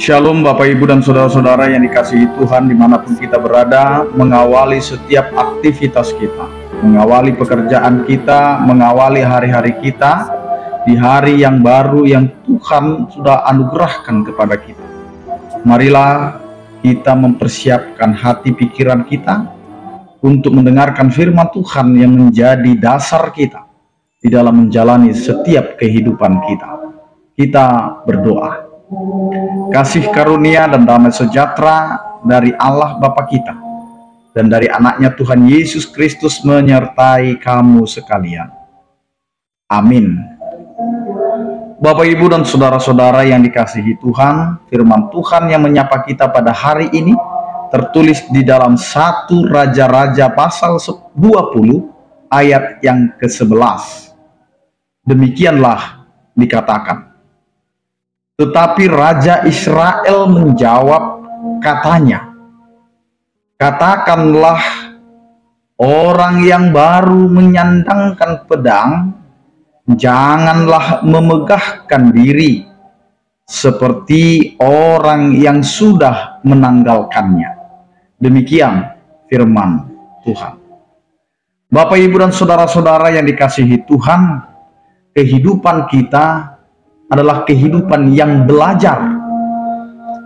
Shalom Bapak Ibu dan Saudara-saudara yang dikasihi Tuhan dimanapun kita berada, mengawali setiap aktivitas kita, mengawali pekerjaan kita, mengawali hari-hari kita, di hari yang baru yang Tuhan sudah anugerahkan kepada kita. Marilah kita mempersiapkan hati pikiran kita untuk mendengarkan firman Tuhan yang menjadi dasar kita di dalam menjalani setiap kehidupan kita. Kita berdoa. Kasih karunia dan damai sejahtera dari Allah Bapa kita dan dari anaknya Tuhan Yesus Kristus menyertai kamu sekalian. Amin. Bapak Ibu dan saudara-saudara yang dikasihi Tuhan, firman Tuhan yang menyapa kita pada hari ini tertulis di dalam 1 Raja-Raja pasal 20 ayat yang ke-11. Demikianlah dikatakan. Tetapi Raja Israel menjawab, katanya, katakanlah, orang yang baru menyandangkan pedang, janganlah memegahkan diri seperti orang yang sudah menanggalkannya. Demikian firman Tuhan. Bapak, Ibu, dan saudara-saudara yang dikasihi Tuhan, kehidupan kita adalah kehidupan yang belajar,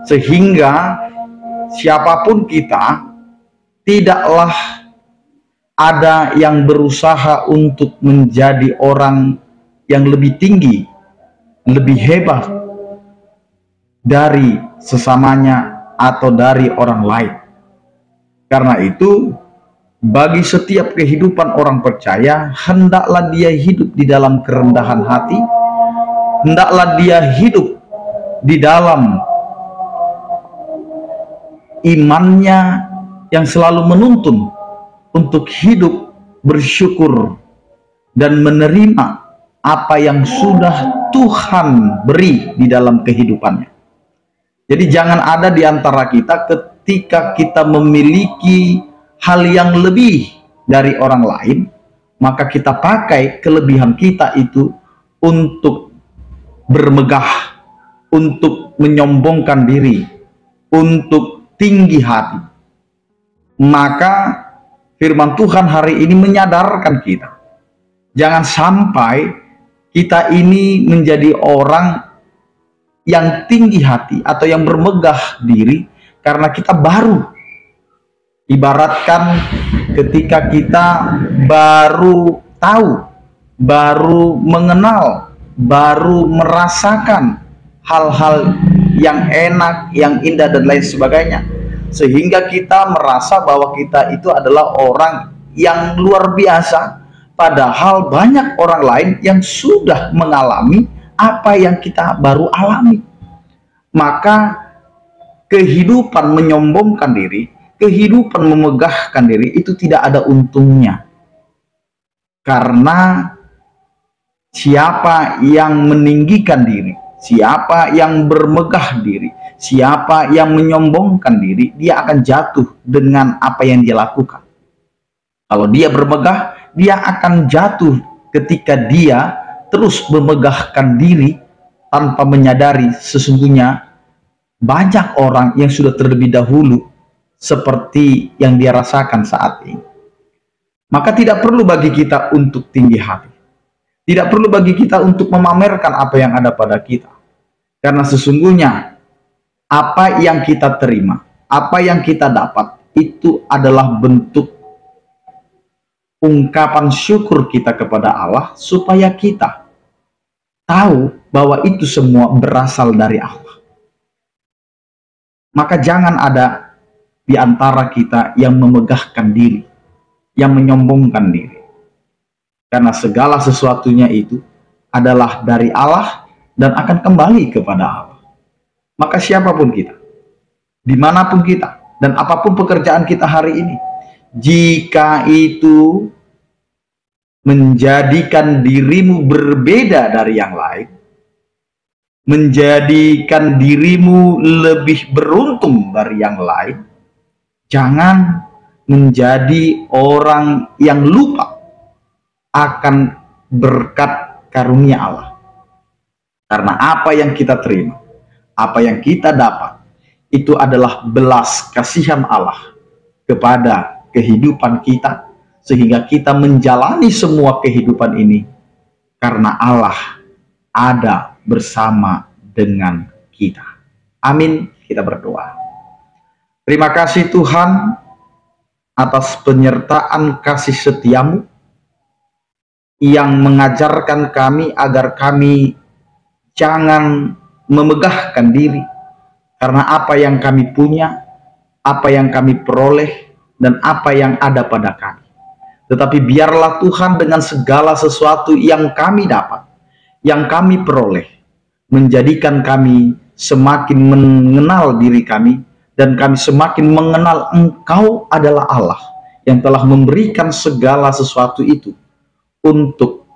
sehingga siapapun kita tidaklah ada yang berusaha untuk menjadi orang yang lebih tinggi, lebih hebat dari sesamanya atau dari orang lain. Karena itu, bagi setiap kehidupan orang percaya, hendaklah dia hidup di dalam kerendahan hati, hendaklah dia hidup di dalam imannya yang selalu menuntun untuk hidup bersyukur dan menerima apa yang sudah Tuhan beri di dalam kehidupannya. Jadi jangan ada di antara kita ketika kita memiliki hal yang lebih dari orang lain, maka kita pakai kelebihan kita itu untuk bermegah, untuk menyombongkan diri, untuk tinggi hati. Maka firman Tuhan hari ini menyadarkan kita, jangan sampai kita ini menjadi orang yang tinggi hati atau yang bermegah diri karena kita baru. Ibaratkan ketika kita baru tahu, baru mengenal, baru merasakan hal-hal yang enak, yang indah dan lain sebagainya, sehingga kita merasa bahwa kita itu adalah orang yang luar biasa, padahal banyak orang lain yang sudah mengalami apa yang kita baru alami. Maka kehidupan menyombongkan diri, kehidupan memegahkan diri itu tidak ada untungnya, karena siapa yang meninggikan diri, siapa yang bermegah diri, siapa yang menyombongkan diri, dia akan jatuh dengan apa yang dia lakukan. Kalau dia bermegah, dia akan jatuh ketika dia terus memegahkan diri tanpa menyadari sesungguhnya banyak orang yang sudah terlebih dahulu seperti yang dia rasakan saat ini. Maka tidak perlu bagi kita untuk tinggi hati. Tidak perlu bagi kita untuk memamerkan apa yang ada pada kita. Karena sesungguhnya apa yang kita terima, apa yang kita dapat, itu adalah bentuk ungkapan syukur kita kepada Allah, supaya kita tahu bahwa itu semua berasal dari Allah. Maka jangan ada di antara kita yang memegahkan diri, yang menyombongkan diri. Karena segala sesuatunya itu adalah dari Allah dan akan kembali kepada Allah. Maka siapapun kita, dimanapun kita, dan apapun pekerjaan kita hari ini, jika itu menjadikan dirimu berbeda dari yang lain, menjadikan dirimu lebih beruntung dari yang lain, jangan menjadi orang yang lupa akan berkat karunia Allah. Karena apa yang kita terima, apa yang kita dapat, itu adalah belas kasihan Allah kepada kehidupan kita, sehingga kita menjalani semua kehidupan ini karena Allah ada bersama dengan kita. Amin. Kita berdoa. Terima kasih Tuhan atas penyertaan kasih setiamu yang mengajarkan kami agar kami jangan memegahkan diri karena apa yang kami punya, apa yang kami peroleh, dan apa yang ada pada kami. Tetapi biarlah Tuhan dengan segala sesuatu yang kami dapat, yang kami peroleh, menjadikan kami semakin mengenal diri kami, dan kami semakin mengenal Engkau adalah Allah yang telah memberikan segala sesuatu itu untuk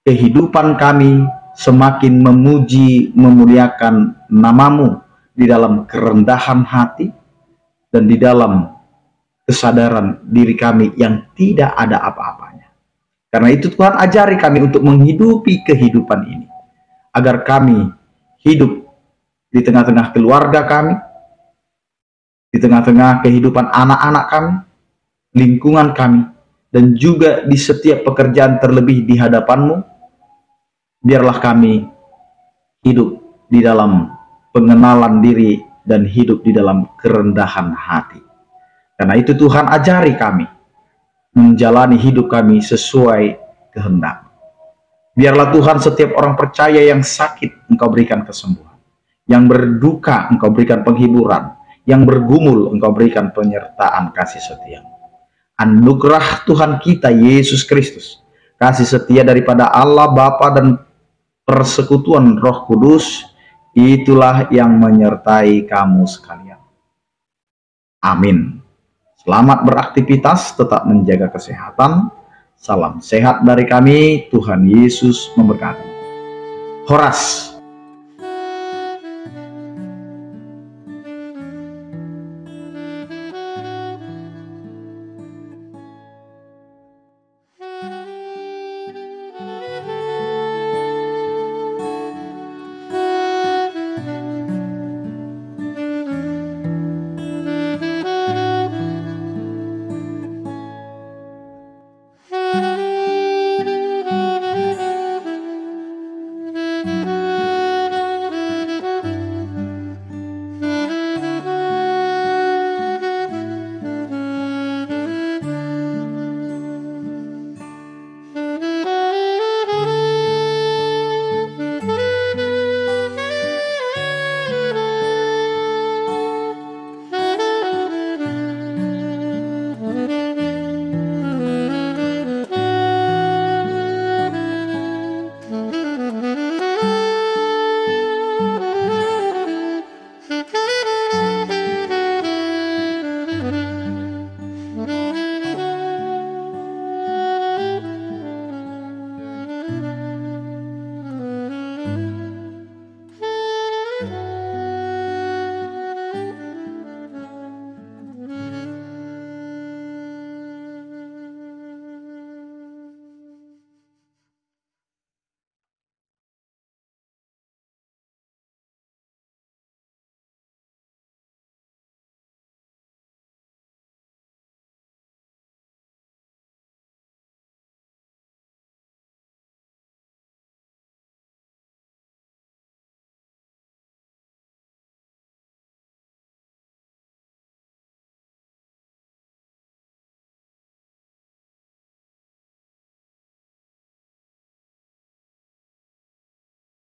kehidupan kami semakin memuji, memuliakan nama-Mu di dalam kerendahan hati dan di dalam kesadaran diri kami yang tidak ada apa-apanya. Karena itu Tuhan, ajari kami untuk menghidupi kehidupan ini, agar kami hidup di tengah-tengah keluarga kami, di tengah-tengah kehidupan anak-anak kami, lingkungan kami, dan juga di setiap pekerjaan terlebih di hadapan-Mu. Biarlah kami hidup di dalam pengenalan diri dan hidup di dalam kerendahan hati. Karena itu Tuhan, ajari kami menjalani hidup kami sesuai kehendak. Biarlah Tuhan, setiap orang percaya yang sakit Engkau berikan kesembuhan, yang berduka Engkau berikan penghiburan, yang bergumul Engkau berikan penyertaan kasih setia. Anugerah Tuhan kita Yesus Kristus, kasih setia daripada Allah Bapa dan persekutuan Roh Kudus, itulah yang menyertai kamu sekalian. Amin. Selamat beraktivitas, tetap menjaga kesehatan. Salam sehat dari kami, Tuhan Yesus memberkati. Horas.